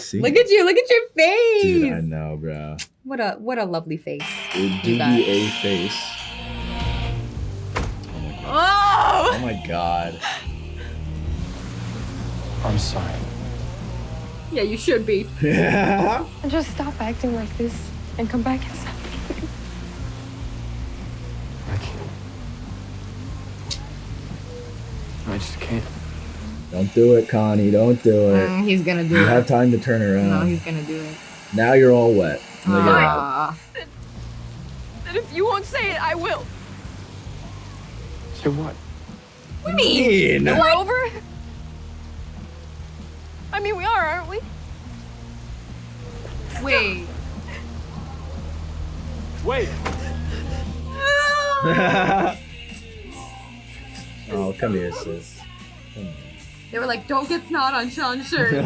See? Look at you. Look at your face. Dude, I know, bro. What a lovely face. Dude, You got. a face. Oh my god. I'm sorry. Yeah, you should be. Yeah. And just stop acting like this and come back inside. I can't. I just can't. Don't do it, Connie. Don't do it. He's gonna do You it. have time to turn around. No, he's gonna do it. Now you're all wet. Look at that. Aw. And if you won't say it, I will. Say what? What do you mean? We're over? I mean, we are, aren't we? Wait. Wait! Oh, come here, sis. Come They were like, don't get snot on Sean's shirt. here.